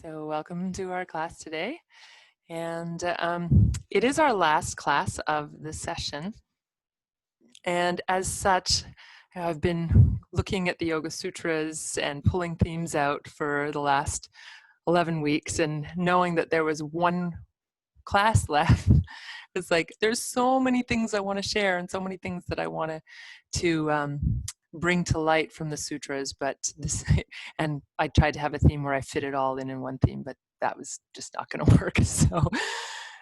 So welcome to our class today. And it is our last class of the session. And as such, I've been looking at the Yoga Sutras and pulling themes out for the last 11 weeks and knowing that there was one class left. It's like, there's so many things I want to share and so many things that I want to bring to light from the sutras, but this, and I tried to have a theme where I fit it all in one theme, but that was just not going to work.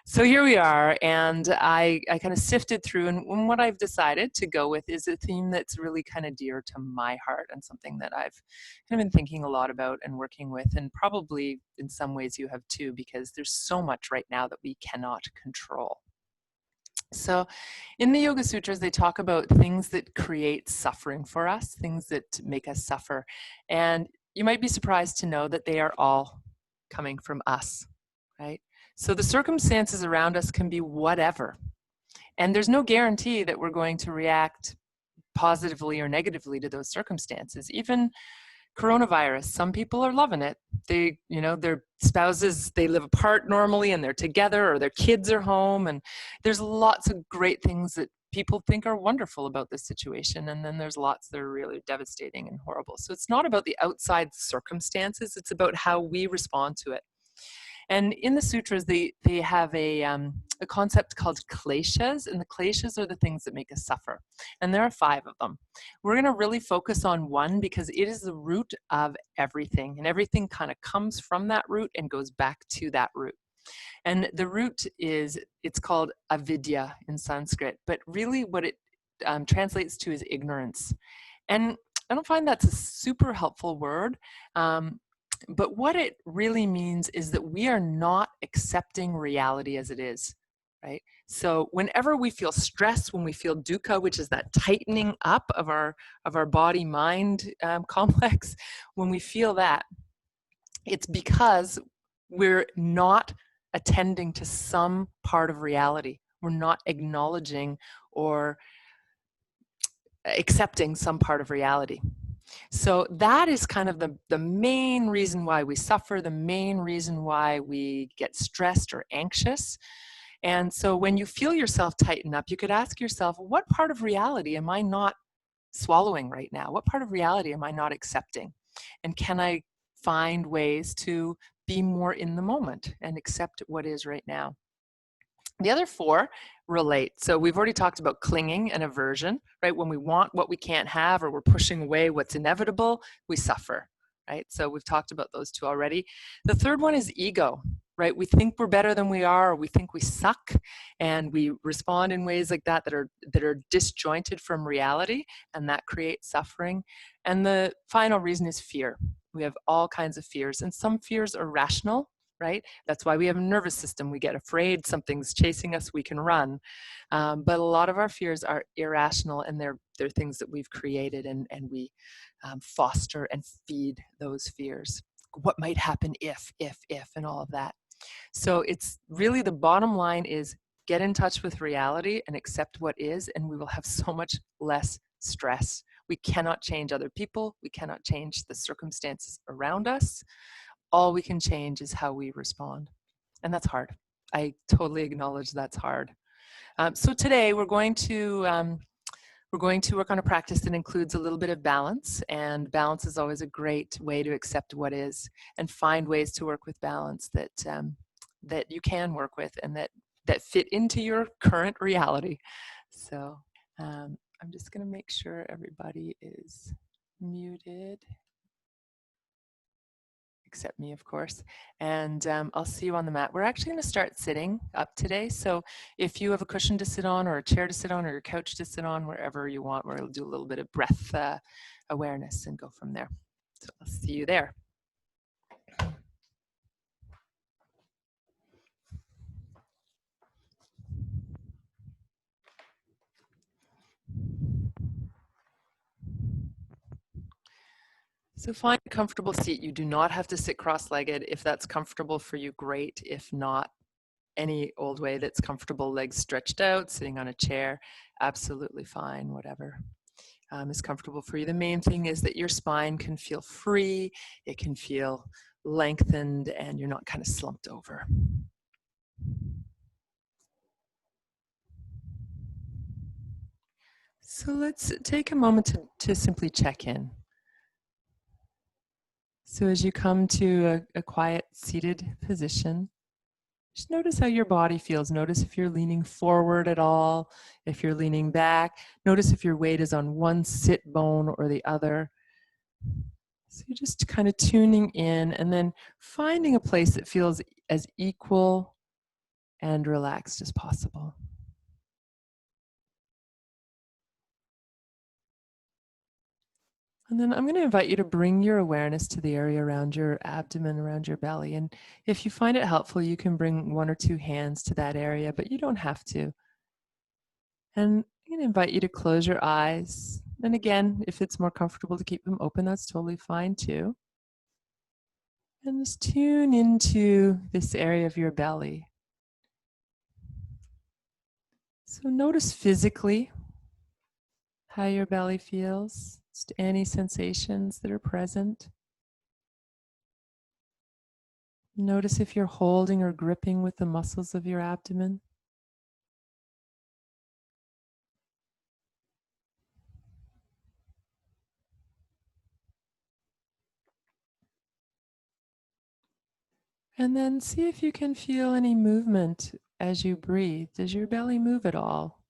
So here we are, and I kind of sifted through, and what I've decided to go with is a theme that's really kind of dear to my heart and something that I've kind of been thinking a lot about and working with, and probably in some ways you have too, because there's so much right now that we cannot control. So in the Yoga Sutras, they talk about things that create suffering for us, things that make us suffer. And you might be surprised to know that they are all coming from us, right? So the circumstances around us can be whatever. And there's no guarantee that we're going to react positively or negatively to those circumstances. Even coronavirus, some people are loving it. They, their spouses, they live apart normally and they're together, or their kids are home, and there's lots of great things that people think are wonderful about this situation, and then there's lots that are really devastating and horrible. So it's not about the outside circumstances, it's about how we respond to it. And in the sutras, they have a concept called kleshas, and the kleshas are the things that make us suffer. And there are 5 of them. We're going to really focus on one because it is the root of everything, and everything kind of comes from that root and goes back to that root. And the root it's called avidya in Sanskrit, but really what it translates to is ignorance. And I don't find that's a super helpful word. But what it really means is that we are not accepting reality as it is, right? So whenever we feel stress, when we feel dukkha, which is that tightening up of our body-mind complex, when we feel that, it's because we're not attending to some part of reality. We're not acknowledging or accepting some part of reality. So that is kind of the main reason why we suffer, the main reason why we get stressed or anxious. And so when you feel yourself tighten up, you could ask yourself, what part of reality am I not swallowing right now? What part of reality am I not accepting? And can I find ways to be more in the moment and accept what is right now? The other 4 relate. So we've already talked about clinging and aversion, right? When we want what we can't have, or we're pushing away what's inevitable, we suffer, right? So we've talked about those 2 already. The third one is ego, right? We think we're better than we are, or we think we suck, and we respond in ways like that that are disjointed from reality, and that creates suffering. And the final reason is fear. We have all kinds of fears, and some fears are rational, right? That's why we have a nervous system. We get afraid, something's chasing us, we can run. But a lot of our fears are irrational, and they're things that we've created, and we foster and feed those fears. What might happen if, and all of that. So it's really, the bottom line is get in touch with reality and accept what is, and we will have so much less stress. We cannot change other people. We cannot change the circumstances around us. All we can change is how we respond. And that's hard. I totally acknowledge that's hard. So today we're going to work on a practice that includes a little bit of balance, and balance is always a great way to accept what is and find ways to work with balance that that you can work with and that fit into your current reality. So I'm just going to make sure everybody is muted. Except me, of course, and I'll see you on the mat. We're actually going to start sitting up today, so if you have a cushion to sit on, or a chair to sit on, or your couch to sit on, wherever you want, we'll do a little bit of breath awareness and go from there. So I'll see you there. So find a comfortable seat. You do not have to sit cross-legged. If that's comfortable for you, great. If not, any old way that's comfortable, legs stretched out, sitting on a chair, absolutely fine, whatever. is comfortable for you. The main thing is that your spine can feel free, it can feel lengthened, and you're not kind of slumped over. So let's take a moment to simply check in. So as you come to a quiet seated position, just notice how your body feels. Notice if you're leaning forward at all, if you're leaning back. Notice if your weight is on one sit bone or the other. So you're just kind of tuning in and then finding a place that feels as equal and relaxed as possible. And then I'm going to invite you to bring your awareness to the area around your abdomen, around your belly. And if you find it helpful, you can bring 1 or 2 hands to that area, but you don't have to. And I'm going to invite you to close your eyes. And again, if it's more comfortable to keep them open, that's totally fine too. And just tune into this area of your belly. So notice physically how your belly feels, just any sensations that are present. Notice if you're holding or gripping with the muscles of your abdomen. And then see if you can feel any movement as you breathe. Does your belly move at all?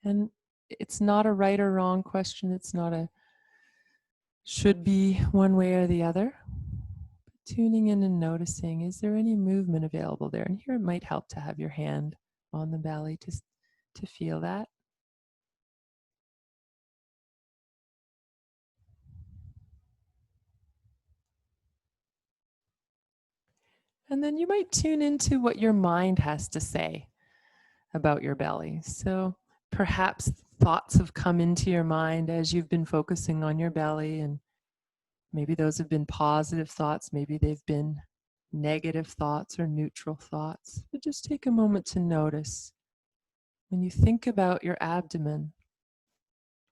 And it's not a right or wrong question. It's not a should be one way or the other. Tuning in and noticing, is there any movement available there? And here it might help to have your hand on the belly to feel that. And then you might tune into what your mind has to say about your belly. So perhaps thoughts have come into your mind as you've been focusing on your belly, and maybe those have been positive thoughts, maybe they've been negative thoughts or neutral thoughts. But just take a moment to notice when you think about your abdomen,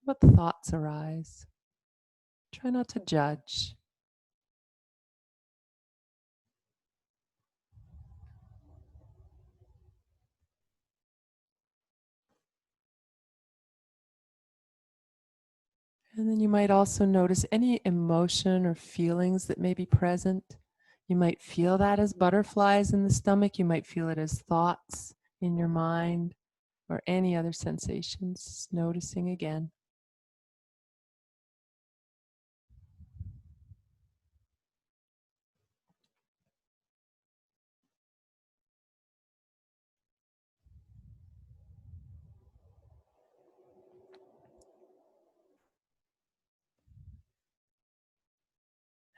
what thoughts arise. Try not to judge. And then you might also notice any emotion or feelings that may be present. You might feel that as butterflies in the stomach. You might feel it as thoughts in your mind or any other sensations. Just noticing again.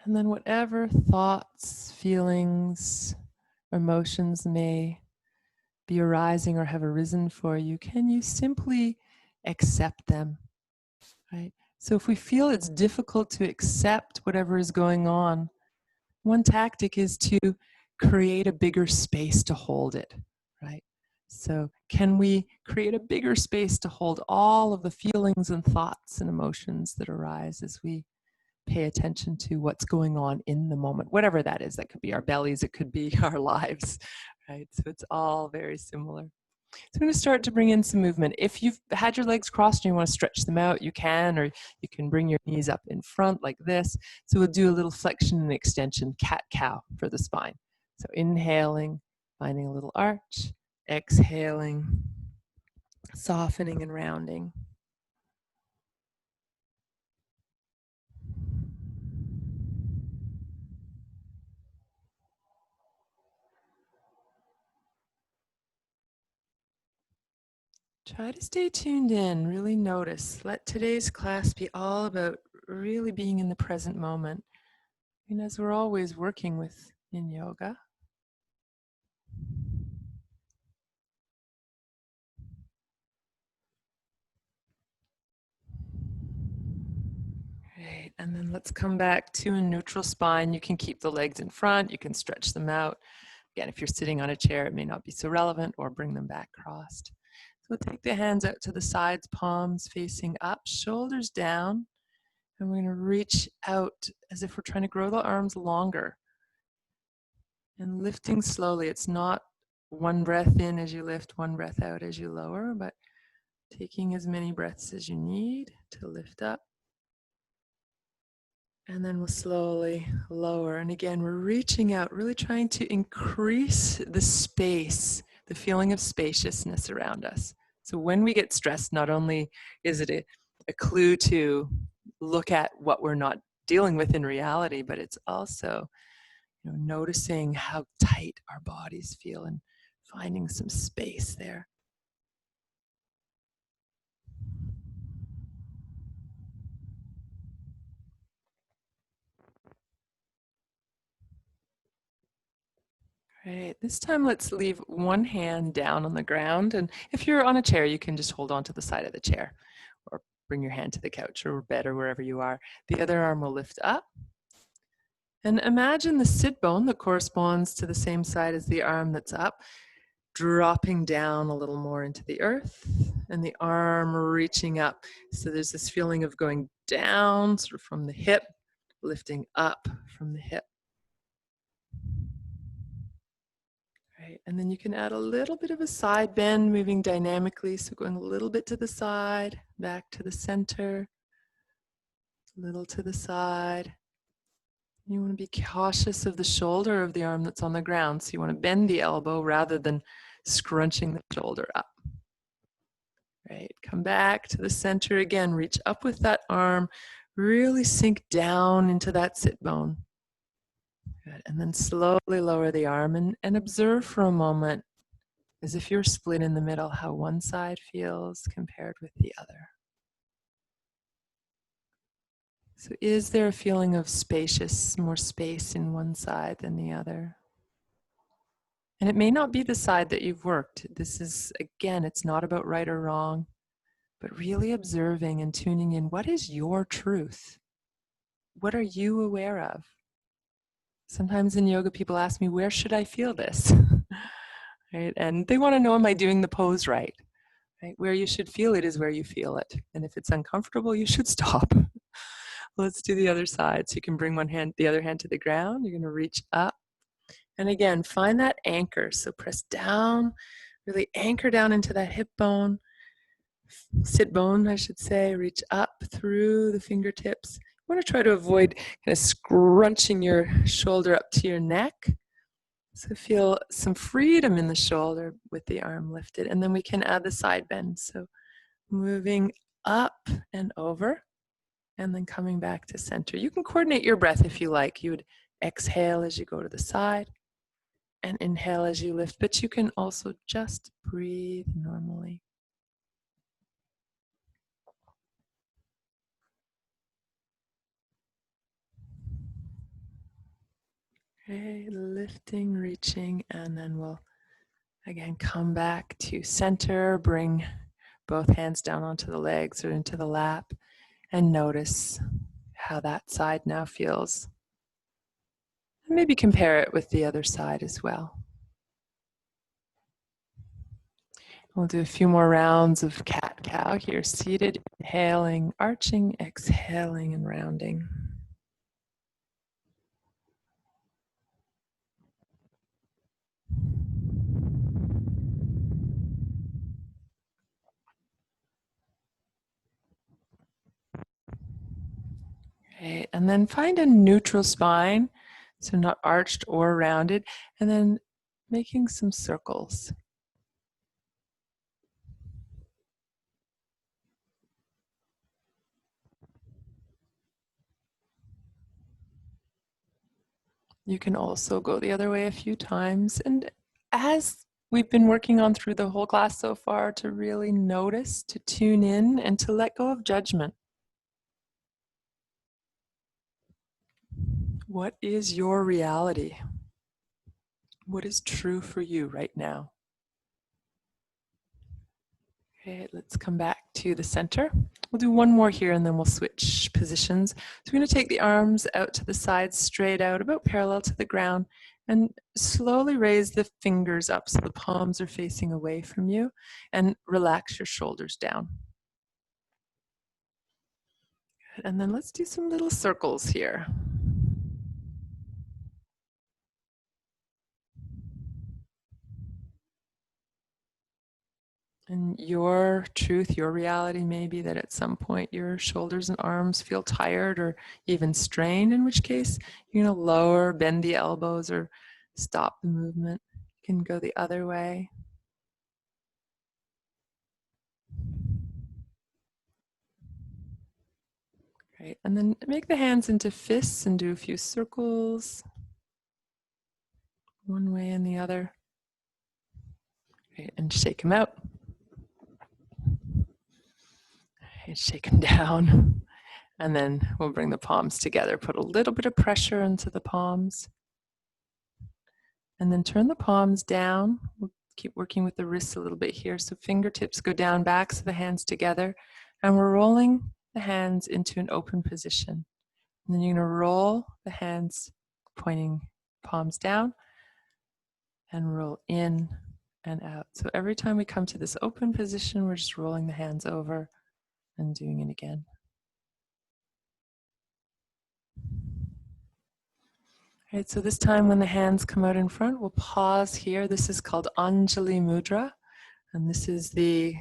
And then whatever thoughts, feelings, emotions may be arising or have arisen for you, can you simply accept them, right? So if we feel it's difficult to accept whatever is going on, one tactic is to create a bigger space to hold it, right? So can we create a bigger space to hold all of the feelings and thoughts and emotions that arise as we pay attention to what's going on in the moment, whatever that is. That could be our bellies, it could be our lives, right? So it's all very similar. So I'm going to start to bring in some movement. If you've had your legs crossed and you want to stretch them out, you can, or you can bring your knees up in front like this. So we'll do a little flexion and extension, cat-cow for the spine. So inhaling, finding a little arch, exhaling, softening and rounding. Try to stay tuned in, really notice. Let today's class be all about really being in the present moment. And as we're always working with in yoga. Great, and then let's come back to a neutral spine. You can keep the legs in front, you can stretch them out. Again, if you're sitting on a chair, it may not be so relevant, or bring them back crossed. So take the hands out to the sides, palms facing up, shoulders down. And we're going to reach out as if we're trying to grow the arms longer. And lifting slowly. It's not one breath in as you lift, one breath out as you lower, but taking as many breaths as you need to lift up. And then we'll slowly lower. And again, we're reaching out, really trying to increase the space, the feeling of spaciousness around us. So when we get stressed, not only is it a clue to look at what we're not dealing with in reality, but it's also, noticing how tight our bodies feel and finding some space there. Great. This time let's leave one hand down on the ground. And if you're on a chair, you can just hold on to the side of the chair or bring your hand to the couch or bed or wherever you are. The other arm will lift up. And imagine the sit bone that corresponds to the same side as the arm that's up, dropping down a little more into the earth and the arm reaching up. So there's this feeling of going down sort of from the hip, lifting up from the hip. Right, and then you can add a little bit of a side bend, moving dynamically. So going a little bit to the side, back to the center, a little to the side. You want to be cautious of the shoulder of the arm that's on the ground. So you want to bend the elbow rather than scrunching the shoulder up. Right, come back to the center again. Reach up with that arm. Really sink down into that sit bone. Good. And then slowly lower the arm and observe for a moment, as if you're split in the middle, how one side feels compared with the other. So is there a feeling of spacious, more space in one side than the other? And it may not be the side that you've worked. This is, again, it's not about right or wrong, but really observing and tuning in. What is your truth? What are you aware of? Sometimes in yoga, people ask me, where should I feel this? Right? And they want to know, am I doing the pose right? Right? Where you should feel it is where you feel it. And if it's uncomfortable, you should stop. Let's do the other side. So you can bring the other hand to the ground. You're going to reach up. And again, find that anchor. So press down, really anchor down into that hip bone, sit bone, I should say. Reach up through the fingertips. You want to try to avoid kind of scrunching your shoulder up to your neck. So feel some freedom in the shoulder with the arm lifted. And then we can add the side bend. So moving up and over, and then coming back to center. You can coordinate your breath if you like. You would exhale as you go to the side and inhale as you lift, but you can also just breathe normally. Okay, lifting, reaching, and then we'll again come back to center, bring both hands down onto the legs or into the lap, and notice how that side now feels. And maybe compare it with the other side as well. We'll do a few more rounds of cat-cow here, seated, inhaling, arching, exhaling, and rounding. Okay, and then find a neutral spine, so not arched or rounded, and then making some circles. You can also go the other way a few times, and as we've been working on through the whole class so far, to really notice, to tune in, and to let go of judgment. What is your reality? What is true for you right now? Okay, let's come back to the center. We'll do one more here and then we'll switch positions. So we're going to take the arms out to the sides, straight out, about parallel to the ground, And slowly raise the fingers up so the palms are facing away from you, and relax your shoulders down. And then let's do some little circles here. And your truth, your reality may be that at some point your shoulders and arms feel tired or even strained, in which case you're going to lower, bend the elbows, or stop the movement. You can go the other way. Great. And then make the hands into fists and do a few circles, one way and the other. Great. And shake them out. And shake them down. And then we'll bring the palms together. Put a little bit of pressure into the palms. And then turn the palms down. We'll keep working with the wrists a little bit here. So fingertips go down, backs of the hands together. And we're rolling the hands into an open position. And then you're going to roll the hands pointing palms down and roll in and out. So every time we come to this open position, we're just rolling the hands over and doing it again. All right, so this time when the hands come out in front, we'll pause here. This is called Anjali Mudra, and this is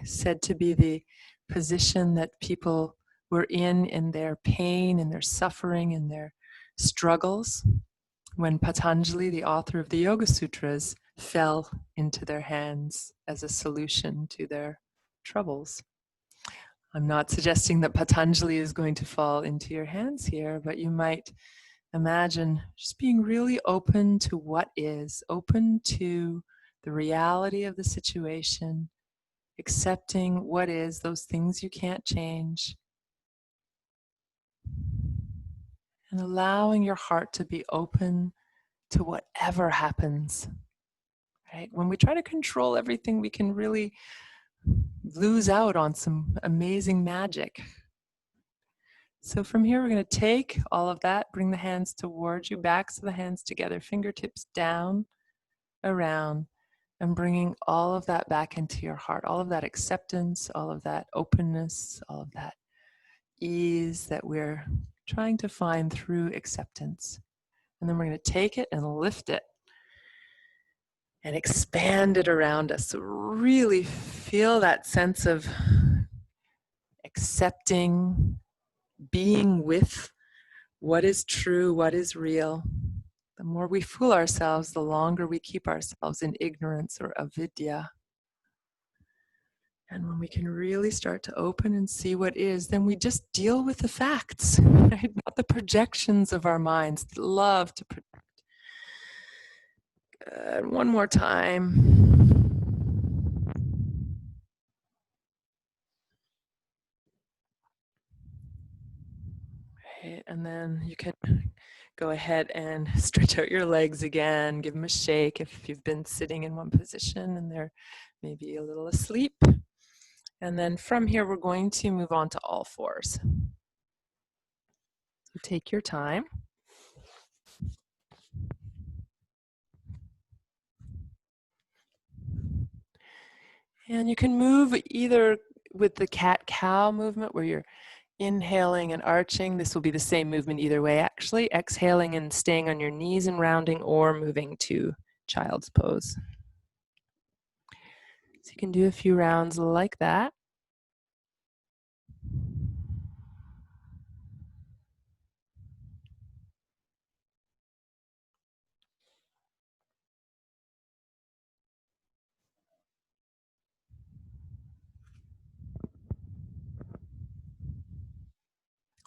said to be the position that people were in their pain, in their suffering, in their struggles, when Patanjali, the author of the Yoga Sutras, fell into their hands as a solution to their troubles. I'm not suggesting that Patanjali is going to fall into your hands here, but you might imagine just being really open to what is, open to the reality of the situation, accepting what is, those things you can't change, and allowing your heart to be open to whatever happens. Right? When we try to control everything, we can really lose out on some amazing magic. So from here, we're going to take all of that, bring the hands towards you, backs of the hands together, fingertips down, around, and bringing all of that back into your heart, all of that acceptance, all of that openness, all of that ease that we're trying to find through acceptance. And then we're going to take it and lift it and expand it around us. So really feel that sense of accepting, being with what is true, what is real. The more we fool ourselves, the longer we keep ourselves in ignorance or avidya. And when we can really start to open and see what is, then we just deal with the facts, right? Not the projections of our minds that love to project. Good. One more time. Right. And then you can go ahead and stretch out your legs again, give them a shake if you've been sitting in one position and they're maybe a little asleep. And then from here, we're going to move on to all fours. So take your time. And you can move either with the cat-cow movement where you're inhaling and arching. This will be the same movement either way, actually. Exhaling and staying on your knees and rounding, or moving to child's pose. So you can do a few rounds like that.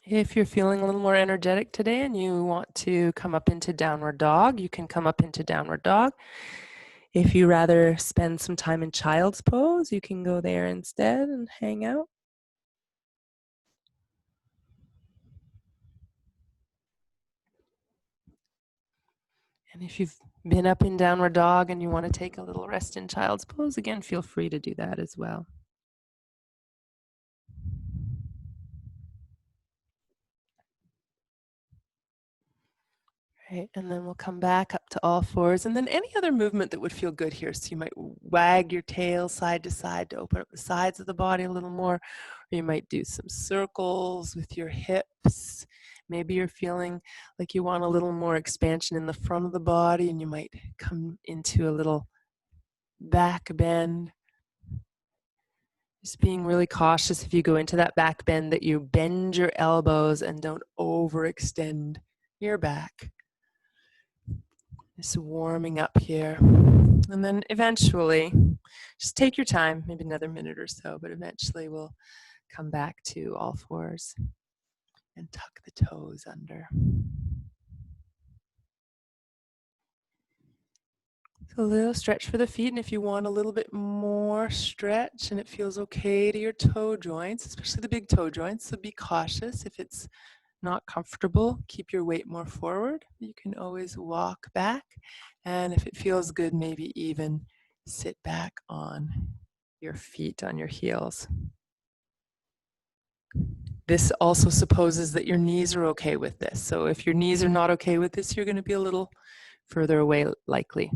If you're feeling a little more energetic today and you want to come up into downward dog, you can come up into downward dog. If you rather spend some time in child's pose, you can go there instead and hang out. And if you've been up in downward dog and you want to take a little rest in child's pose, again, feel free to do that as well. Right, and then we'll come back up to all fours, and then any other movement that would feel good here. So you might wag your tail side to side to open up the sides of the body a little more, or you might do some circles with your hips. Maybe you're feeling like you want a little more expansion in the front of the body, and you might come into a little back bend. Just being really cautious if you go into that back bend that you bend your elbows and don't overextend your back. Just warming up here. And then eventually, just take your time, maybe another minute or so, but eventually we'll come back to all fours and tuck the toes under. So a little stretch for the feet, and if you want a little bit more stretch and it feels okay to your toe joints, especially the big toe joints, so be cautious. If it's not comfortable, keep your weight more forward. You can always walk back, and if it feels good, maybe even sit back on your feet, on your heels. This also supposes that your knees are okay with this. So if your knees are not okay with this, you're going to be a little further away likely.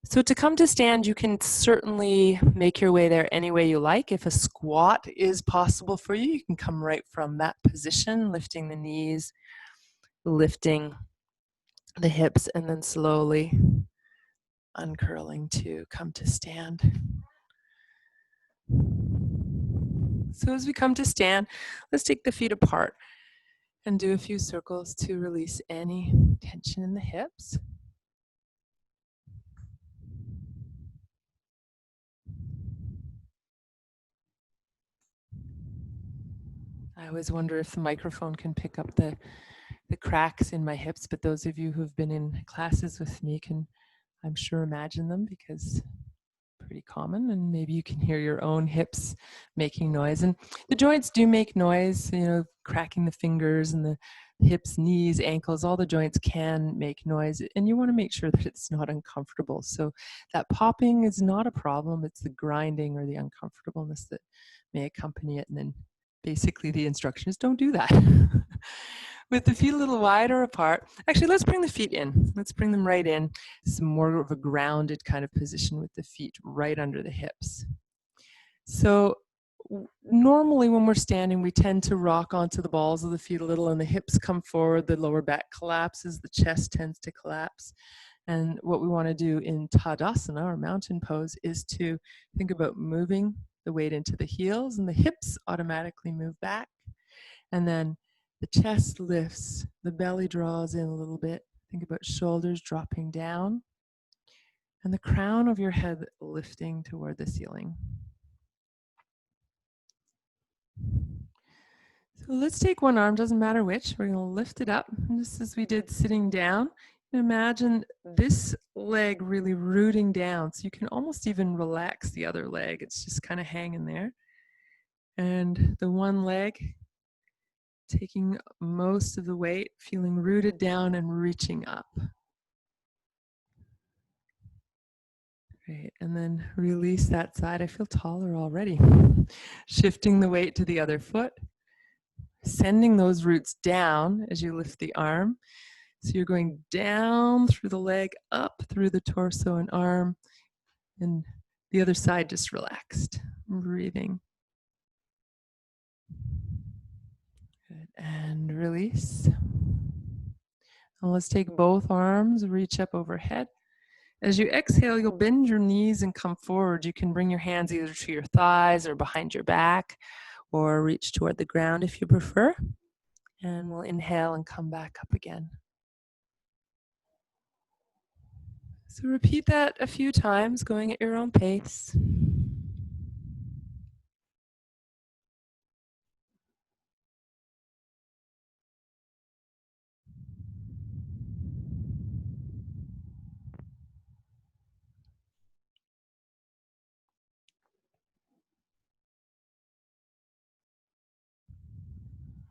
So to come to stand, you can certainly make your way there any way you like. If a squat is possible for you, you can come right from that position, lifting the knees, lifting the hips, and then slowly uncurling to come to stand. So as we come to stand, let's take the feet apart and do a few circles to release any tension in the hips. I always wonder if the microphone can pick up the cracks in my hips, but those of you who've been in classes with me can, I'm sure, imagine them, because pretty common, and maybe you can hear your own hips making noise. And the joints do make noise, you know, cracking the fingers and the hips, knees, ankles, all the joints can make noise, and you want to make sure that it's not uncomfortable. So that popping is not a problem, it's the grinding or the uncomfortableness that may accompany it. And then basically the instruction is don't do that. With the feet a little wider apart, actually let's bring the feet in. Let's bring them right in. It's more of a grounded kind of position with the feet right under the hips. So normally when we're standing, we tend to rock onto the balls of the feet a little, and the hips come forward, the lower back collapses, the chest tends to collapse. And what we want to do in Tadasana, or mountain pose, is to think about moving the weight into the heels, and the hips automatically move back. And then the chest lifts, the belly draws in a little bit. Think about shoulders dropping down, and the crown of your head lifting toward the ceiling. So let's take one arm, doesn't matter which. We're going to lift it up, just as we did sitting down. Imagine this leg really rooting down, so you can almost even relax the other leg. It's just kind of hanging there. And the one leg taking most of the weight, feeling rooted down and reaching up. Great, and then release that side. I feel taller already. Shifting the weight to the other foot. Sending those roots down as you lift the arm. So you're going down through the leg, up through the torso and arm, and the other side just relaxed, breathing. Good, and release. And let's take both arms, reach up overhead. As you exhale, you'll bend your knees and come forward. You can bring your hands either to your thighs or behind your back, or reach toward the ground if you prefer. And we'll inhale and come back up again. So repeat that a few times, going at your own pace.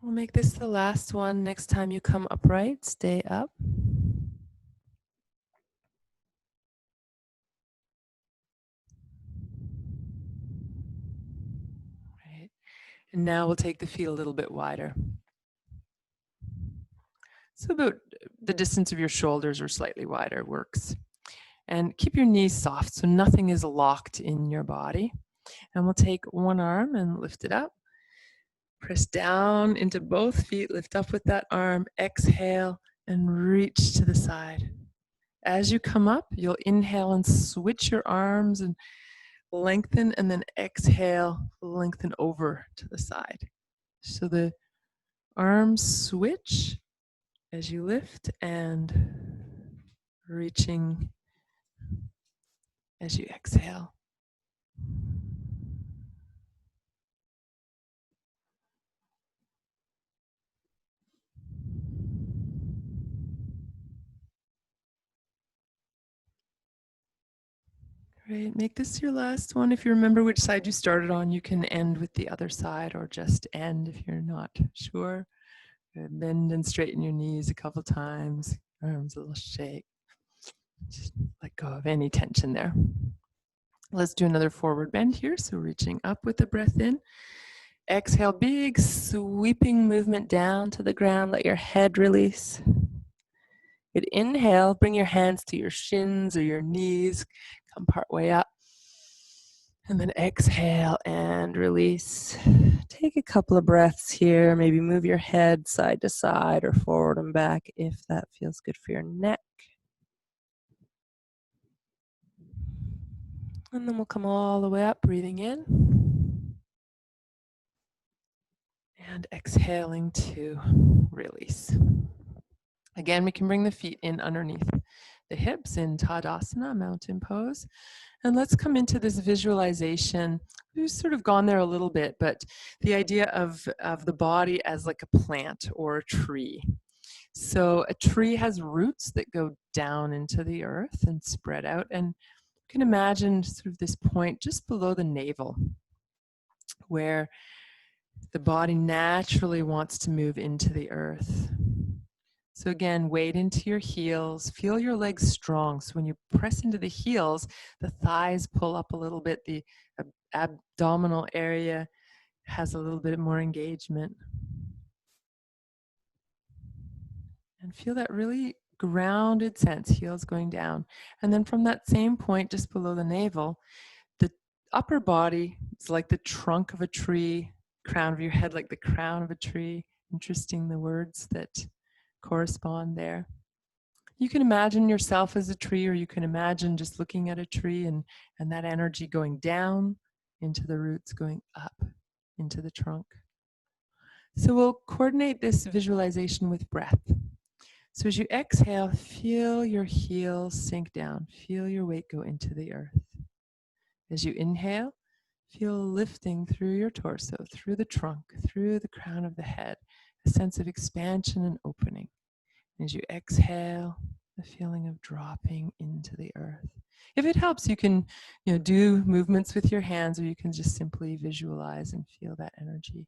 We'll make this the last one. Next time you come upright, stay up. Right. And now we'll take the feet a little bit wider. So about the distance of your shoulders or slightly wider works. And keep your knees soft so nothing is locked in your body. And we'll take one arm and lift it up. Press down into both feet, lift up with that arm, exhale, and reach to the side. As you come up, you'll inhale and switch your arms and lengthen, and then exhale, lengthen over to the side. So the arms switch as you lift and reaching as you exhale. Great. Make this your last one. If you remember which side you started on, you can end with the other side or just end if you're not sure. Good. Bend and straighten your knees a couple times. Arms a little shake. Just let go of any tension there. Let's do another forward bend here. So reaching up with the breath in. Exhale, big sweeping movement down to the ground. Let your head release. Good. Inhale, bring your hands to your shins or your knees. Come part way up. And then exhale and release. Take a couple of breaths here. Maybe move your head side to side or forward and back if that feels good for your neck. And then we'll come all the way up, breathing in. And exhaling to release. Again, we can bring the feet in underneath the hips in Tadasana, mountain pose. And let's come into this visualization. We've sort of gone there a little bit, but the idea of the body as like a plant or a tree. So a tree has roots that go down into the earth and spread out. And you can imagine sort of this point just below the navel where the body naturally wants to move into the earth. So again, weight into your heels, feel your legs strong. So when you press into the heels, the thighs pull up a little bit, the abdominal area has a little bit more engagement. And feel that really grounded sense, heels going down. And then from that same point, just below the navel, the upper body is like the trunk of a tree, crown of your head like the crown of a tree. Interesting, the words that correspond there. You can imagine yourself as a tree, or you can imagine just looking at a tree and that energy going down into the roots, going up into the trunk. So we'll coordinate this visualization with breath. So as you exhale, feel your heels sink down. Feel your weight go into the earth. As you inhale, feel lifting through your torso, through the trunk, through the crown of the head, a sense of expansion and opening. As you exhale, the feeling of dropping into the earth. If it helps, you can do movements with your hands, or you can just simply visualize and feel that energy.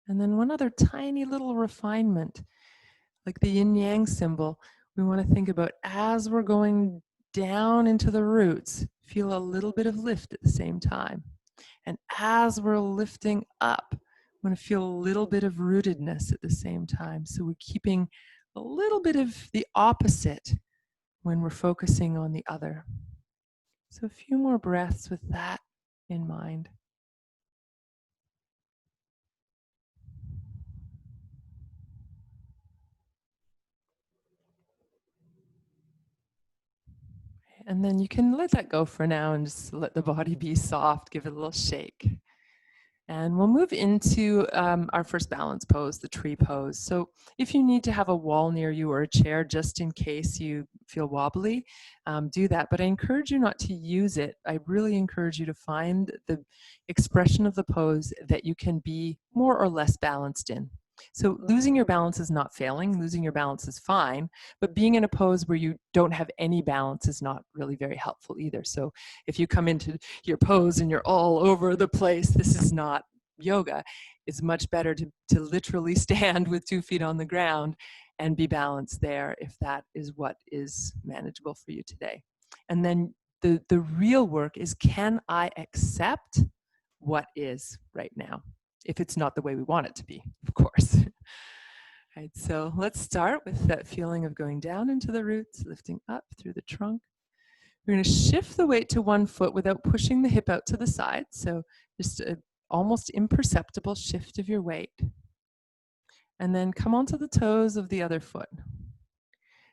And then one other tiny little refinement, like the yin-yang symbol, we want to think about as we're going down into the roots, feel a little bit of lift at the same time. And as we're lifting up, we want to feel a little bit of rootedness at the same time. So we're keeping a little bit of the opposite when we're focusing on the other. So a few more breaths with that in mind. And then you can let that go for now and just let the body be soft, give it a little shake. And we'll move into our first balance pose, the tree pose. So if you need to have a wall near you or a chair, just in case you feel wobbly, do that. But I encourage you not to use it. I really encourage you to find the expression of the pose that you can be more or less balanced in. So losing your balance is not failing, losing your balance is fine, but being in a pose where you don't have any balance is not really very helpful either. So if you come into your pose and you're all over the place, this is not yoga. It's much better to literally stand with 2 feet on the ground and be balanced there if that is what is manageable for you today. And then the real work is, can I accept what is right now? if it's not the way we want it to be, of course. Right, so let's start with that feeling of going down into the roots, lifting up through the trunk. We're going to shift the weight to one foot without pushing the hip out to the side. So just an almost imperceptible shift of your weight. And then come onto the toes of the other foot.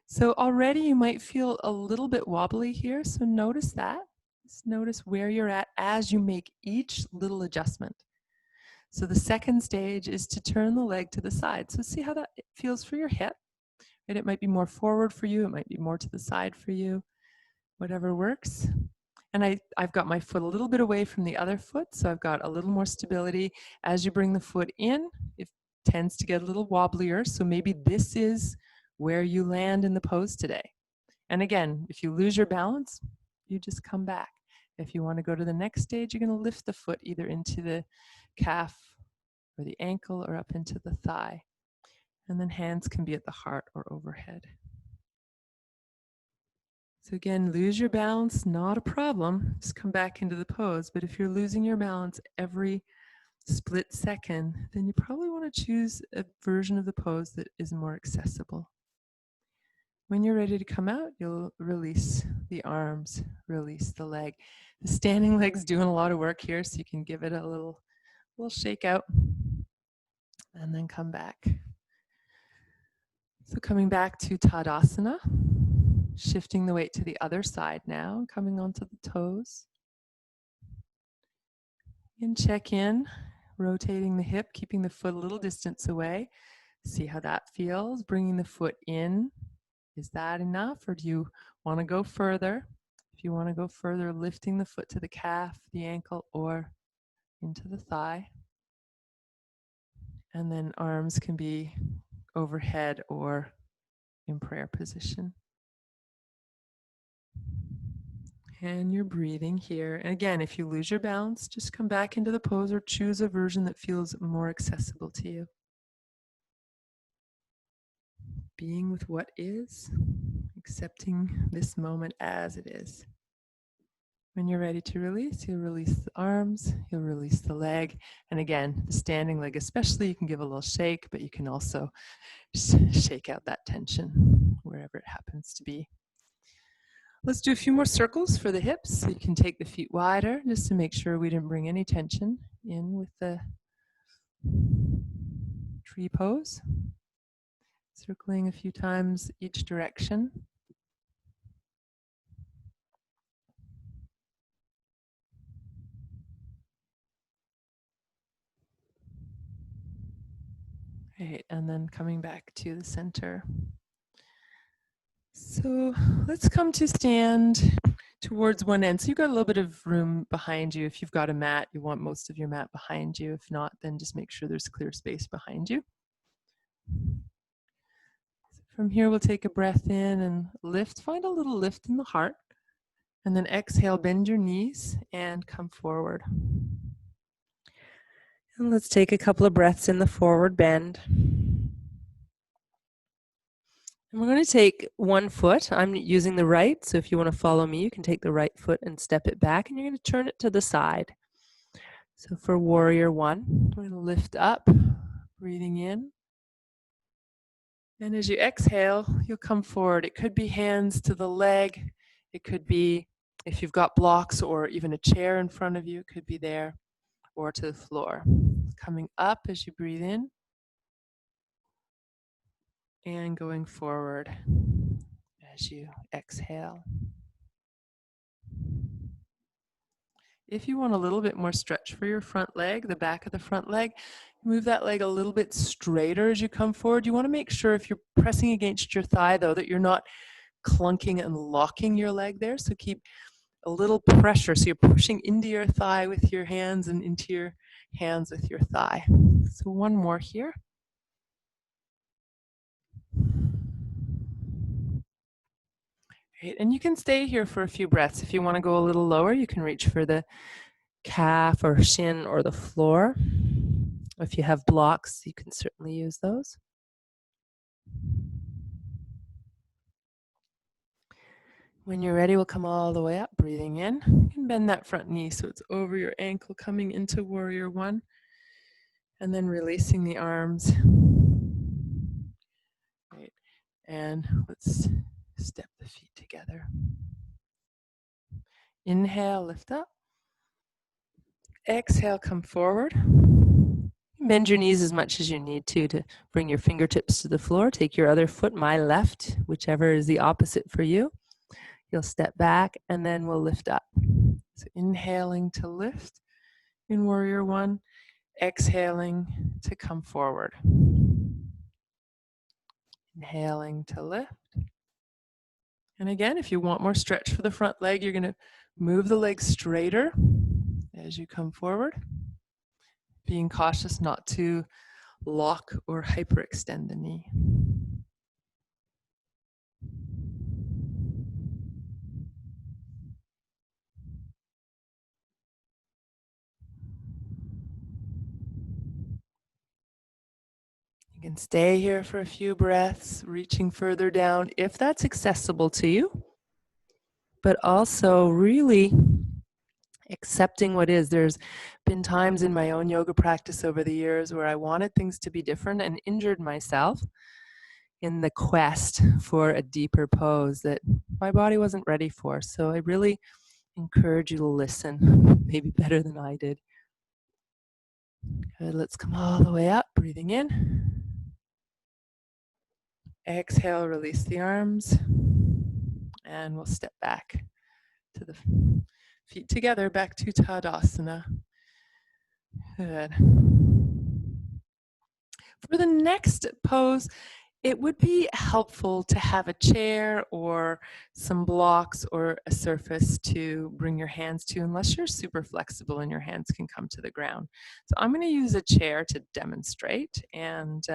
So already you might feel a little bit wobbly here. So notice that. Just notice where you're at as you make each little adjustment. So the second stage is to turn the leg to the side. So see how that feels for your hip. Right? It might be more forward for you. It might be more to the side for you. Whatever works. And I've got my foot a little bit away from the other foot, so I've got a little more stability. As you bring the foot in, it tends to get a little wobblier, so maybe this is where you land in the pose today. And again, if you lose your balance, you just come back. If you want to go to the next stage, you're going to lift the foot either into the calf or the ankle or up into the thigh. And then hands can be at the heart or overhead. So again, lose your balance, not a problem. Just come back into the pose. But if you're losing your balance every split second, then you probably want to choose a version of the pose that is more accessible. When you're ready to come out, you'll release the arms, release the leg. The standing leg's doing a lot of work here, so you can give it a little shake out and then come back. So coming back to Tadasana. Shifting the weight to the other side now, coming onto the toes. And check in, rotating the hip, keeping the foot a little distance away. See how that feels, bringing the foot in. Is that enough, or do you want to go further? If you want to go further, lifting the foot to the calf, the ankle, or into the thigh. And then arms can be overhead or in prayer position. And you're breathing here. And again, if you lose your balance, just come back into the pose or choose a version that feels more accessible to you. Being with what is, accepting this moment as it is. When you're ready to release, you'll release the arms, you'll release the leg. And again, the standing leg especially, you can give a little shake, but you can also shake out that tension wherever it happens to be. Let's do a few more circles for the hips. So you can take the feet wider just to make sure we didn't bring any tension in with the tree pose. Circling a few times each direction. Right, and then coming back to the center. So let's come to stand towards one end. So you've got a little bit of room behind you. If you've got a mat, you want most of your mat behind you. If not, then just make sure there's clear space behind you. From here, we'll take a breath in and lift. Find a little lift in the heart. And then exhale, bend your knees and come forward. And let's take a couple of breaths in the forward bend. And we're going to take one foot. I'm using the right, so if you want to follow me, you can take the right foot and step it back, and you're going to turn it to the side. So for warrior one, we're going to lift up, breathing in. And as you exhale, you'll come forward. It could be hands to the leg. It could be, if you've got blocks or even a chair in front of you, it could be there, or to the floor. Coming up as you breathe in. And going forward as you exhale. If you want a little bit more stretch for your front leg, the back of the front leg, move that leg a little bit straighter as you come forward. You want to make sure if you're pressing against your thigh, though, that you're not clunking and locking your leg there. So keep a little pressure. So you're pushing into your thigh with your hands and into your hands with your thigh. So one more here. Great. And you can stay here for a few breaths. If you want to go a little lower, you can reach for the calf or shin or the floor. If you have blocks, you can certainly use those. When you're ready, we'll come all the way up, breathing in. You can bend that front knee so it's over your ankle, coming into warrior one. And then releasing the arms. Right. And let's step the feet together. Inhale, lift up. Exhale, come forward. Bend your knees as much as you need to bring your fingertips to the floor. Take your other foot, my left, whichever is the opposite for you. You'll step back and then we'll lift up. So inhaling to lift in Warrior One, exhaling to come forward. Inhaling to lift. And again, if you want more stretch for the front leg, you're going to move the leg straighter as you come forward, being cautious not to lock or hyperextend the knee. You can stay here for a few breaths, reaching further down if that's accessible to you, but also really accepting what is. There's been times in my own yoga practice over the years where I wanted things to be different and injured myself in the quest for a deeper pose that my body wasn't ready for. So I really encourage you to listen, maybe better than I did. Good, let's come all the way up, breathing in. Exhale, release the arms, and we'll step back to the feet together, back to Tadasana. Good. For the next pose, it would be helpful to have a chair or some blocks or a surface to bring your hands to, unless you're super flexible and your hands can come to the ground. So I'm going to use a chair to demonstrate, and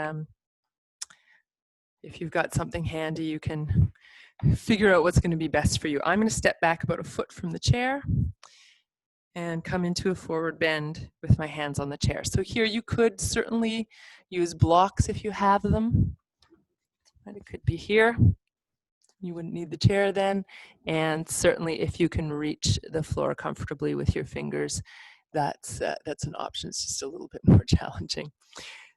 if you've got something handy, you can figure out what's going to be best for you. I'm going to step back about a foot from the chair and come into a forward bend with my hands on the chair. So here you could certainly use blocks if you have them. It could be here. You wouldn't need the chair then. And certainly if you can reach the floor comfortably with your fingers, that's an option. It's just a little bit more challenging.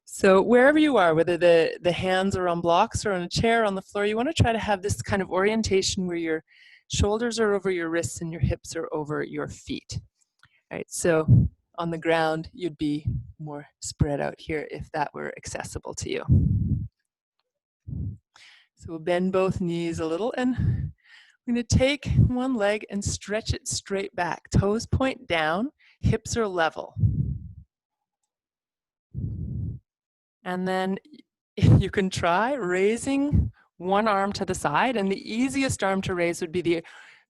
So wherever you are, whether the hands are on blocks or on a chair on the floor, you want to try to have this kind of orientation where your shoulders are over your wrists and your hips are over your feet. All right, so on the ground, you'd be more spread out here if that were accessible to you. So we'll bend both knees a little, and I'm going to take one leg and stretch it straight back. Toes point down, hips are level. And then you can try raising one arm to the side, and the easiest arm to raise would be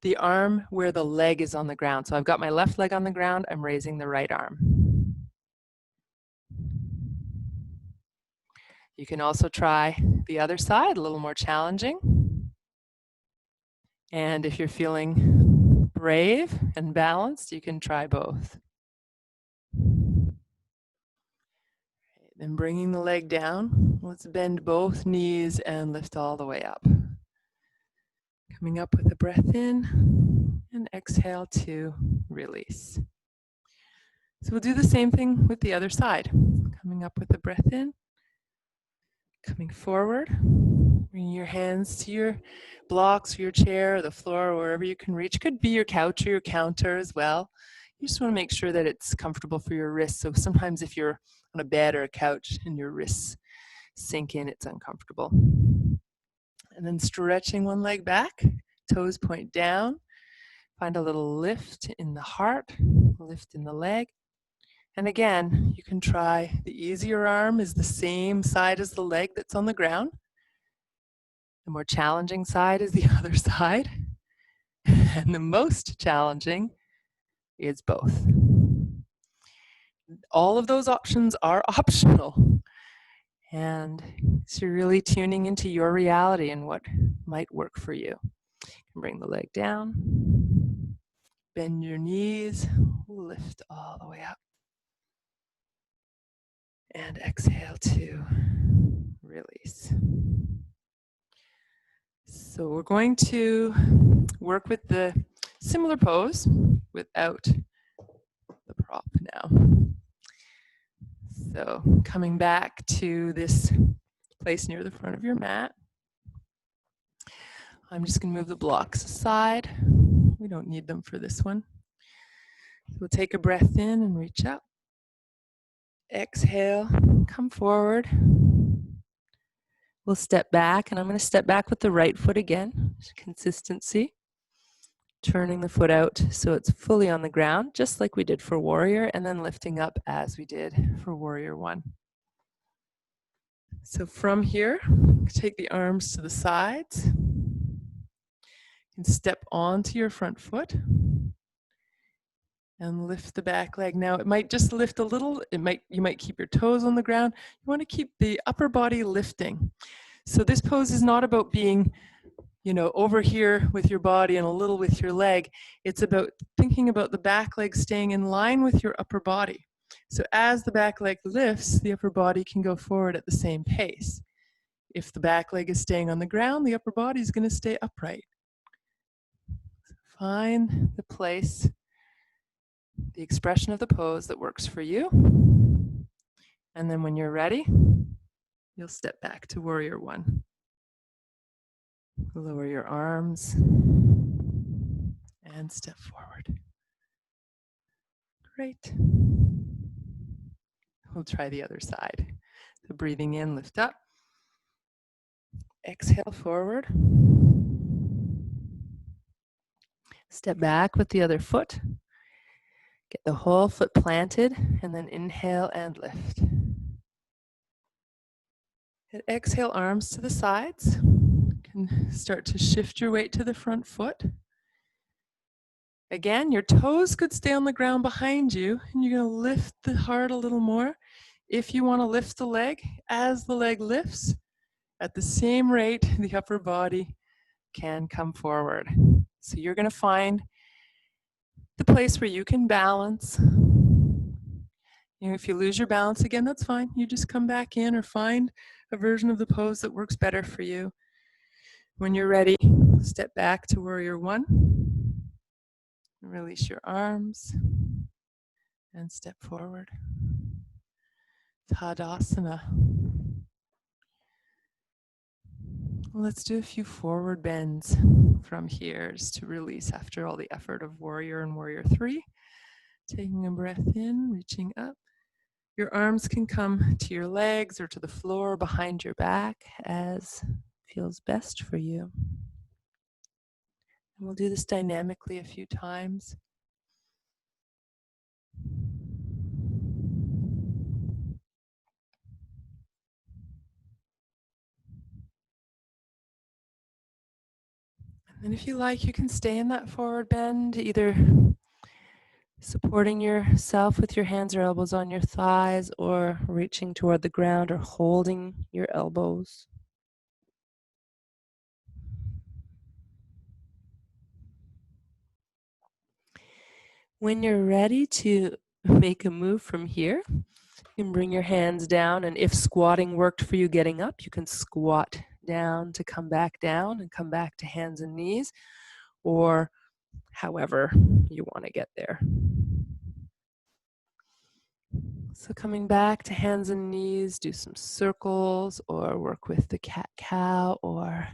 the arm where the leg is on the ground. So I've got my left leg on the ground, I'm raising the right arm. You can also try the other side, a little more challenging. And if you're feeling brave and balanced, you can try both. Then bringing the leg down, let's bend both knees and lift all the way up. Coming up with a breath in and exhale to release. So we'll do the same thing with the other side. Coming up with a breath in, coming forward, bringing your hands to your blocks or your chair or the floor or wherever you can reach. Could be your couch or your counter as well. You just want to make sure that it's comfortable for your wrists. So sometimes if you're on a bed or a couch and your wrists sink in, it's uncomfortable. And then stretching one leg back, toes point down. Find a little lift in the heart, lift in the leg. And again, you can try, the easier arm is the same side as the leg that's on the ground. The more challenging side is the other side. And the most challenging is both. All of those options are optional. And so you're really tuning into your reality and what might work for you. You can bring the leg down, bend your knees, lift all the way up. And exhale to release. So we're going to work with the similar pose without the prop now. So coming back to this place near the front of your mat. I'm just going to move the blocks aside. We don't need them for this one. So we'll take a breath in and reach up. Exhale, come forward. We'll step back, and I'm going to step back with the right foot again. Consistency. Turning the foot out so it's fully on the ground, just like we did for warrior, and then lifting up as we did for warrior one. So from here, take the arms to the sides. You can step onto your front foot and lift the back leg. Now it might just lift a little. You might keep your toes on the ground. You want to keep the upper body lifting. So this pose is not about being, over here with your body and a little with your leg. It's about thinking about the back leg staying in line with your upper body. So as the back leg lifts, the upper body can go forward at the same pace. If the back leg is staying on the ground, the upper body is going to stay upright. Find the place, the expression of the pose that works for you. And then when you're ready, you'll step back to warrior one. Lower your arms and step forward. Great. We'll try the other side. So breathing in, lift up. Exhale forward. Step back with the other foot. Get the whole foot planted, and then inhale and lift. And exhale, arms to the sides. You can start to shift your weight to the front foot. Again, your toes could stay on the ground behind you, and you're going to lift the heart a little more. If you want to lift the leg, as the leg lifts, at the same rate, the upper body can come forward. So you're going to find the place where you can balance. If you lose your balance again, that's fine. You just come back in or find a version of the pose that works better for you. When you're ready, step back to warrior one. Release your arms and step forward. Tadasana. Let's do a few forward bends from here just to release after all the effort of warrior and warrior three. Taking a breath in, reaching up. Your arms can come to your legs or to the floor behind your back as feels best for you. And we'll do this dynamically a few times. And if you like, you can stay in that forward bend, either supporting yourself with your hands or elbows on your thighs, or reaching toward the ground or holding your elbows. When you're ready to make a move from here, you can bring your hands down, and if squatting worked for you getting up, you can squat down to come back down and come back to hands and knees, or however you want to get there. So coming back to hands and knees, do some circles or work with the cat-cow or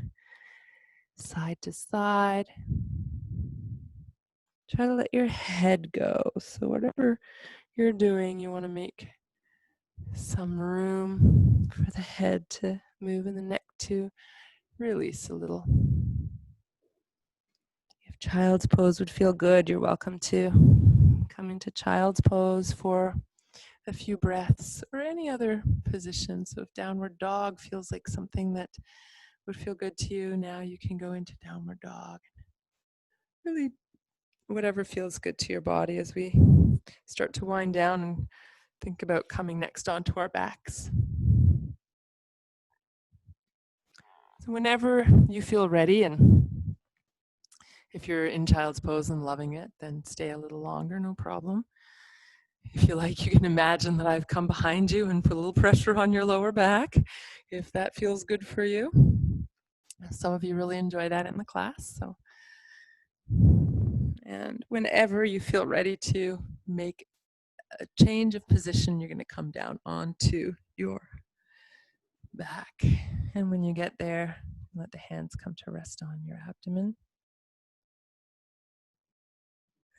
side to side. Try to let your head go. So whatever you're doing, you want to make some room for the head to move and the neck to release a little. If child's pose would feel good, you're welcome to come into child's pose for a few breaths or any other position. So if downward dog feels like something that would feel good to you, now you can go into downward dog. Really, whatever feels good to your body as we start to wind down and think about coming next onto our backs. So whenever you feel ready, and if you're in child's pose and loving it, then stay a little longer, no problem. If you like, you can imagine that I've come behind you and put a little pressure on your lower back, if that feels good for you. Some of you really enjoy that in the class. And whenever you feel ready to make a change of position, you're going to come down onto your back. And when you get there, let the hands come to rest on your abdomen.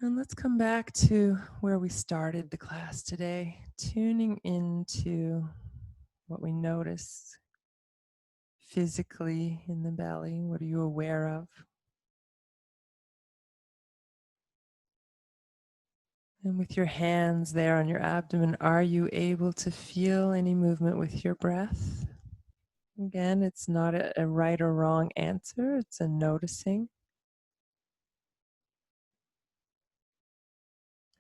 And let's come back to where we started the class today, tuning into what we notice physically in the belly. What are you aware of? And with your hands there on your abdomen, are you able to feel any movement with your breath? Again, it's not a right or wrong answer, it's a noticing.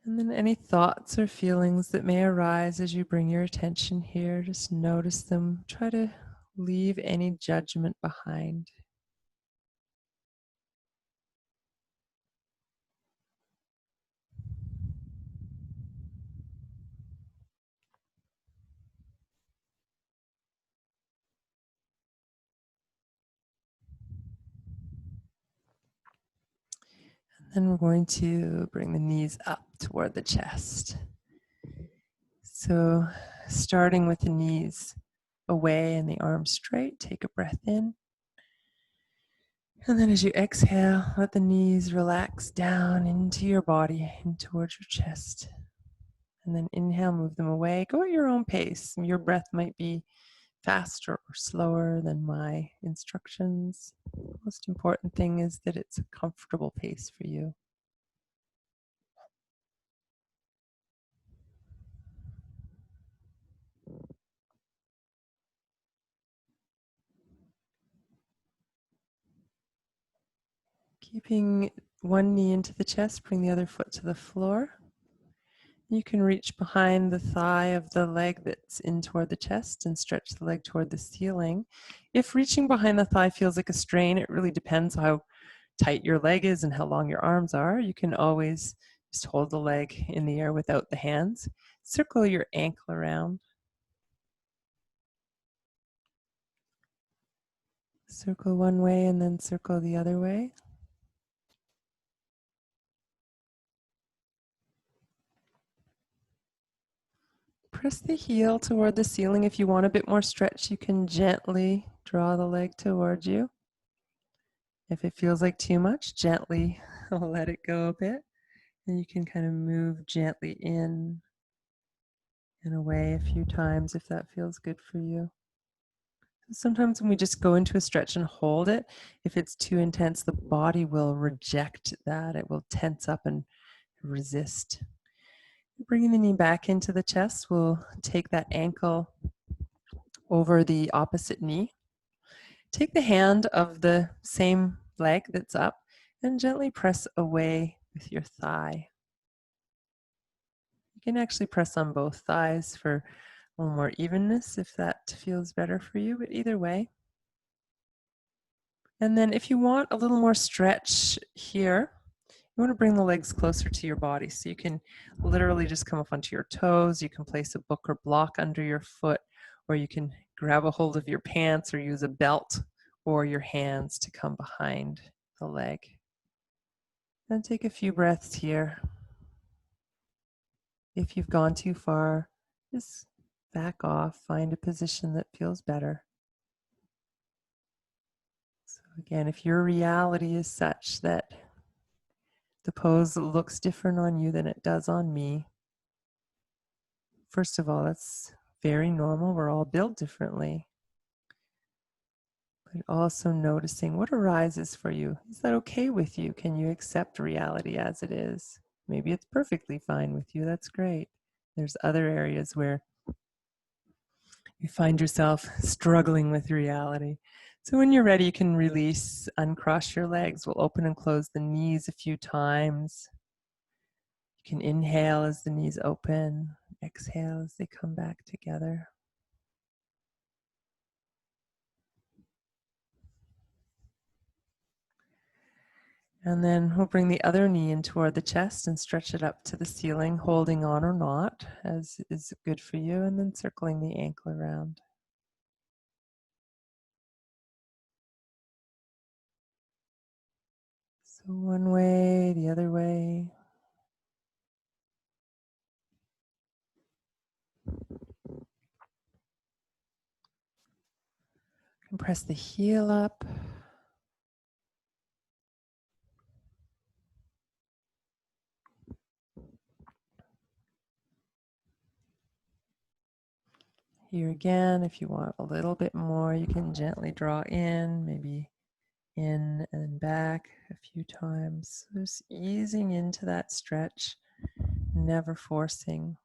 And then any thoughts or feelings that may arise as you bring your attention here, just notice them. Try to leave any judgment behind. Then we're going to bring the knees up toward the chest. So starting with the knees away and the arms straight, take a breath in. And then as you exhale, let the knees relax down into your body and towards your chest. And then inhale, move them away. Go at your own pace. Your breath might be faster or slower than my instructions. Most important thing is that it's a comfortable pace for you. Keeping one knee into the chest, bring the other foot to the floor. You can reach behind the thigh of the leg that's in toward the chest and stretch the leg toward the ceiling. If reaching behind the thigh feels like a strain, it really depends how tight your leg is and how long your arms are. You can always just hold the leg in the air without the hands. Circle your ankle around. Circle one way and then circle the other way. Press the heel toward the ceiling. If you want a bit more stretch, you can gently draw the leg towards you. If it feels like too much, gently let it go a bit. And you can kind of move gently in and away a few times if that feels good for you. Sometimes when we just go into a stretch and hold it, if it's too intense, the body will reject that. It will tense up and resist. Bringing the knee back into the chest, we'll take that ankle over the opposite knee. Take the hand of the same leg that's up and gently press away with your thigh. You can actually press on both thighs for a little more evenness if that feels better for you, but either way. And then if you want a little more stretch here, you want to bring the legs closer to your body. So you can literally just come up onto your toes. You can place a book or block under your foot, or you can grab a hold of your pants or use a belt or your hands to come behind the leg. And take a few breaths here. If you've gone too far, just back off, find a position that feels better. So again, if your reality is such that the pose looks different on you than it does on me, first of all, that's very normal. We're all built differently. But also noticing what arises for you. Is that okay with you? Can you accept reality as it is? Maybe it's perfectly fine with you. That's great. There's other areas where you find yourself struggling with reality. So when you're ready, you can release, uncross your legs. We'll open and close the knees a few times. You can inhale as the knees open, exhale as they come back together. And then we'll bring the other knee in toward the chest and stretch it up to the ceiling, holding on or not, as is good for you, and then circling the ankle around. So one way, the other way. press the heel up. Here again, if you want a little bit more, you can gently draw in, maybe in and back a few times. Just easing into that stretch, never forcing.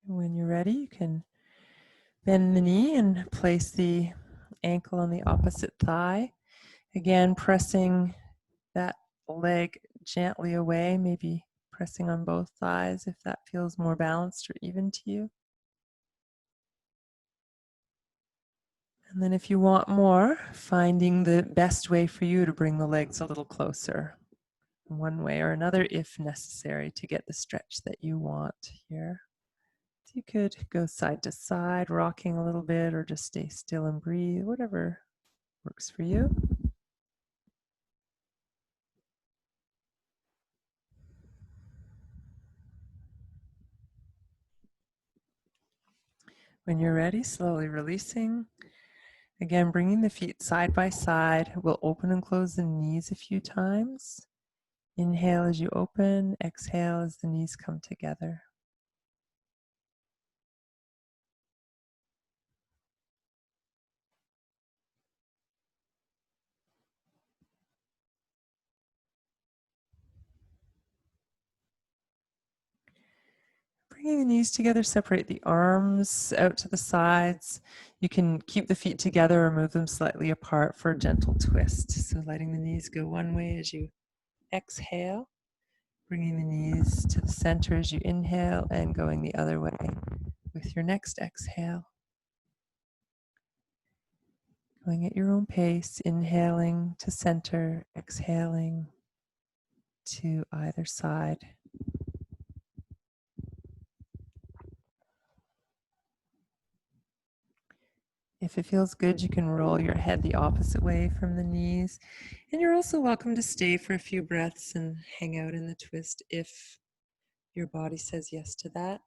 When you're ready, you can bend the knee and place the ankle on the opposite thigh. Again, pressing that leg gently away, maybe pressing on both thighs if that feels more balanced or even to you. And then if you want more, finding the best way for you to bring the legs a little closer, one way or another if necessary, to get the stretch that you want here. So you could go side to side, rocking a little bit, or just stay still and breathe, whatever works for you. When you're ready, slowly releasing. Again, bringing the feet side by side. We'll open and close the knees a few times. Inhale as you open, exhale as the knees come together. Bringing the knees together, separate the arms out to the sides. You can keep the feet together or move them slightly apart for a gentle twist. So letting the knees go one way as you exhale, bringing the knees to the center as you inhale, and going the other way with your next exhale. Going at your own pace, inhaling to center, exhaling to either side. If it feels good, you can roll your head the opposite way from the knees. And you're also welcome to stay for a few breaths and hang out in the twist if your body says yes to that.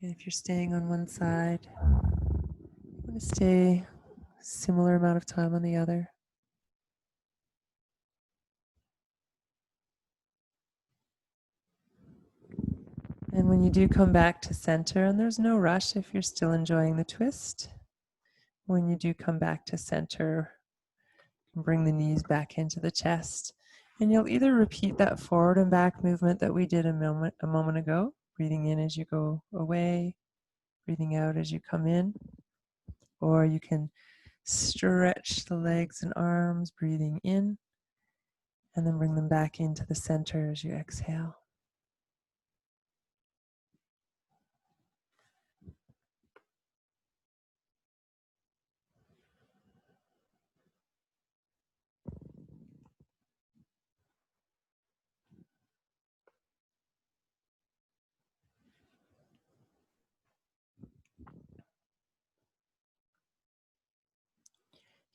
And if you're staying on one side, you want to stay a similar amount of time on the other. And when you do come back to center, and there's no rush if you're still enjoying the twist, when you do come back to center, bring the knees back into the chest. And you'll either repeat that forward and back movement that we did a moment ago, breathing in as you go away, breathing out as you come in, or you can stretch the legs and arms, breathing in, and then bring them back into the center as you exhale.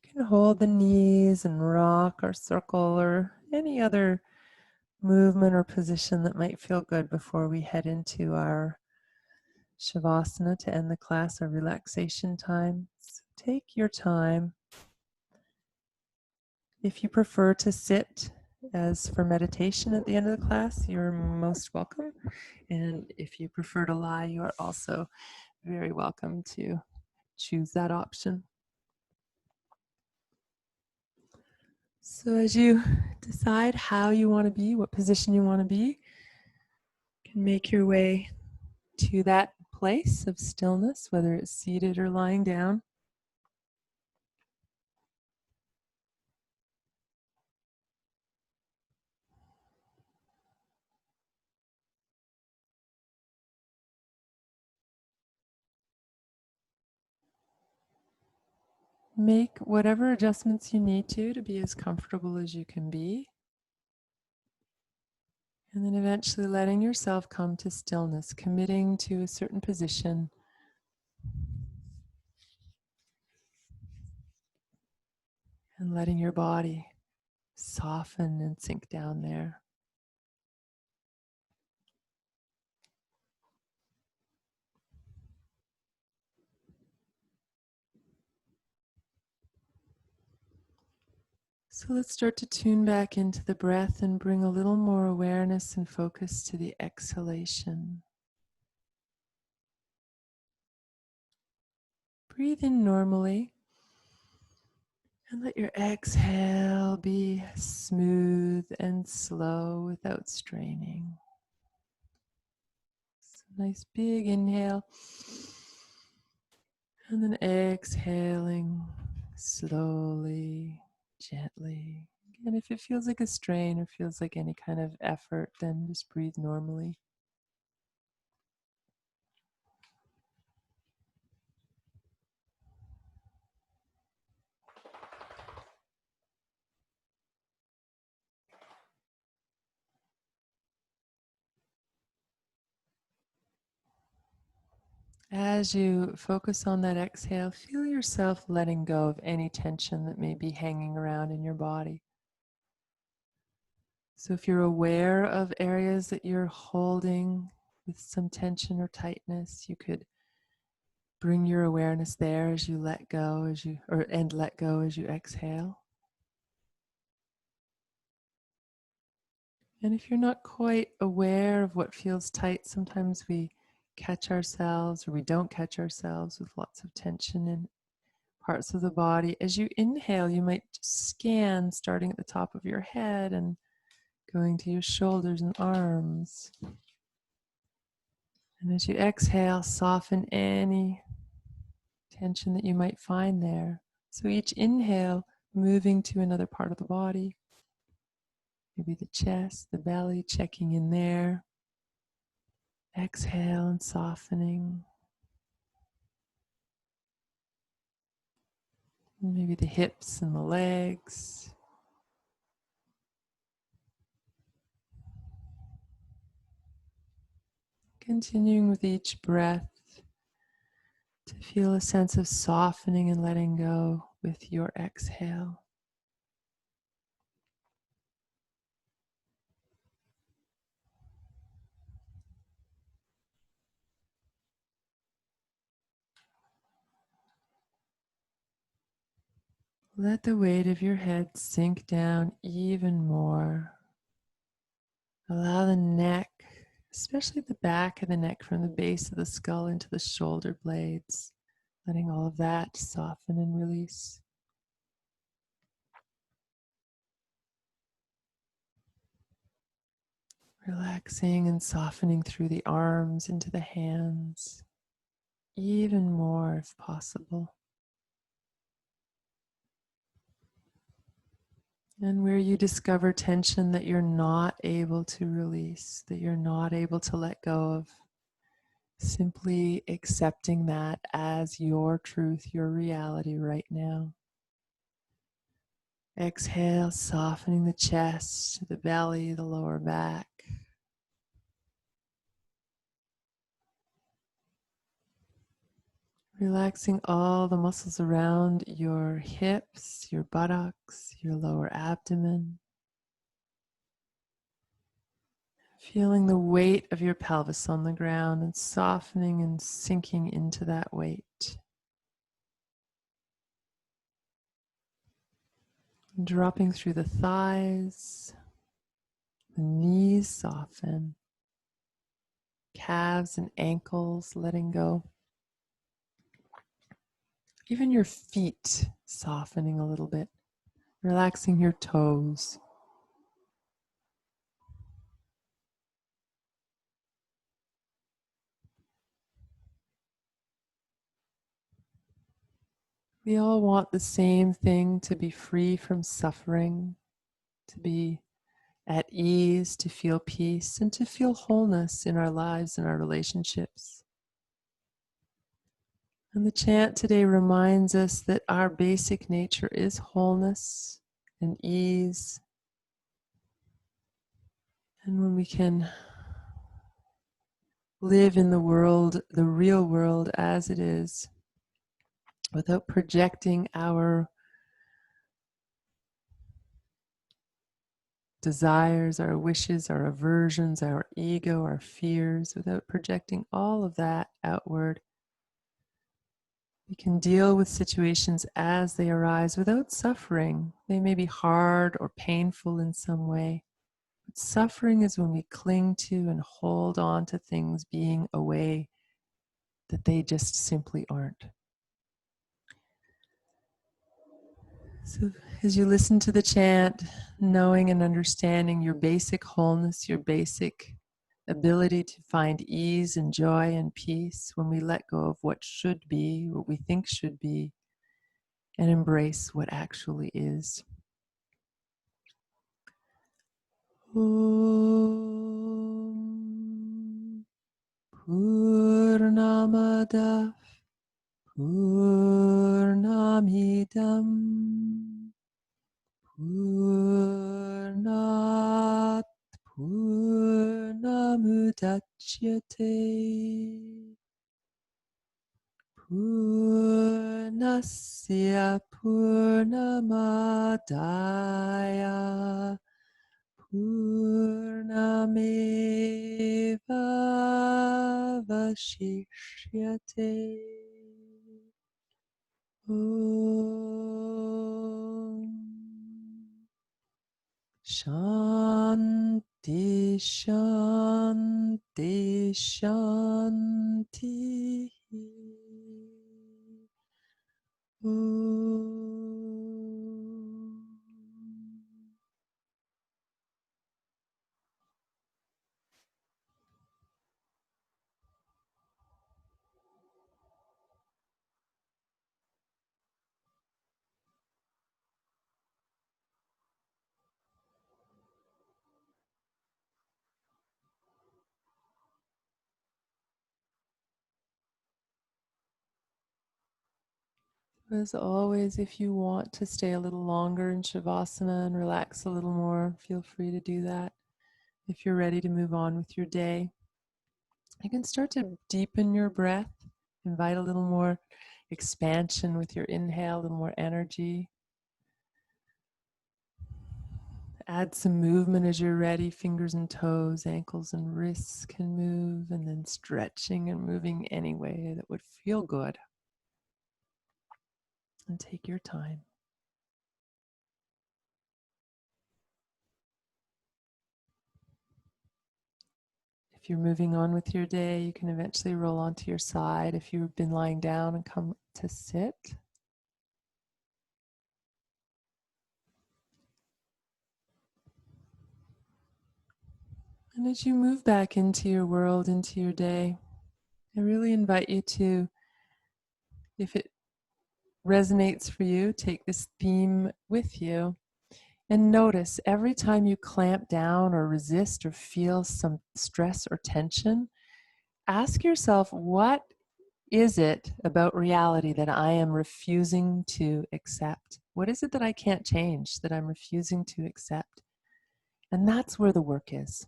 You can hold the knees and rock or circle or any other movement or position that might feel good before we head into our Shavasana to end the class, our relaxation time. So take your time. If you prefer to sit as for meditation at the end of the class, you're most welcome. And if you prefer to lie, you are also very welcome to choose that option. So as you decide how you want to be, what position you want to be, you can make your way to that place of stillness, whether it's seated or lying down. Make whatever adjustments you need to be as comfortable as you can be. And then eventually letting yourself come to stillness, committing to a certain position. And letting your body soften and sink down there. So let's start to tune back into the breath and bring a little more awareness and focus to the exhalation. Breathe in normally and let your exhale be smooth and slow without straining. So nice big inhale and then exhaling slowly, gently. And if it feels like a strain or feels like any kind of effort, then just breathe normally. As you focus on that exhale, feel yourself letting go of any tension that may be hanging around in your body. So if you're aware of areas that you're holding with some tension or tightness, you could bring your awareness there as you let go, and let go as you exhale. And if you're not quite aware of what feels tight, sometimes we catch ourselves or we don't catch ourselves with lots of tension in parts of the body. As you inhale, you might scan starting at the top of your head and going to your shoulders and arms. And as you exhale, soften any tension that you might find there. So each inhale, moving to another part of the body. Maybe the chest, the belly, checking in there. Exhale and softening. Maybe the hips and the legs. Continuing with each breath to feel a sense of softening and letting go with your exhale. Let the weight of your head sink down even more. Allow the neck, especially the back of the neck from the base of the skull into the shoulder blades, letting all of that soften and release. Relaxing and softening through the arms into the hands, even more if possible. And where you discover tension that you're not able to release, that you're not able to let go of, simply accepting that as your truth, your reality right now. Exhale, softening the chest, the belly, the lower back. Relaxing all the muscles around your hips, your buttocks, your lower abdomen. Feeling the weight of your pelvis on the ground and softening and sinking into that weight. Dropping through the thighs, the knees soften, calves and ankles letting go. Even your feet softening a little bit, relaxing your toes. We all want the same thing, to be free from suffering, to be at ease, to feel peace, and to feel wholeness in our lives and our relationships. And the chant today reminds us that our basic nature is wholeness and ease. And when we can live in the world, the real world as it is, without projecting our desires, our wishes, our aversions, our ego, our fears, without projecting all of that outward, We can deal with situations as they arise without suffering. They may be hard or painful in some way. But suffering is when we cling to and hold on to things being a way that they just simply aren't. So as you listen to the chant, knowing and understanding your basic wholeness, your basic ability to find ease and joy and peace when we let go of what should be, what we think should be, and embrace what actually is. Om Purnamada Purnamidam Purnat Purnamudachyate Purnasya Purnamadaya Purnameva Vashishyate. Om Shanti Shanti Shanti. As always, if you want to stay a little longer in Shavasana and relax a little more, feel free to do that. If you're ready to move on with your day, you can start to deepen your breath, invite a little more expansion with your inhale, a little more energy. Add some movement as you're ready. Fingers and toes, ankles and wrists can move, and then stretching and moving any way that would feel good. And take your time. If you're moving on with your day, you can eventually roll onto your side. If you've been lying down, and come to sit. And as you move back into your world, into your day, I really invite you to, if it resonates for you, take this theme with you and notice every time you clamp down or resist or feel some stress or tension, ask yourself, what is it about reality that I am refusing to accept? What is it that I can't change, that I'm refusing to accept? And that's where the work is.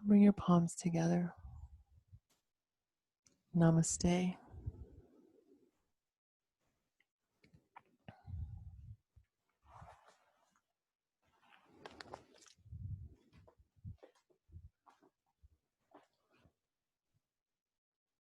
Bring your palms together. Namaste.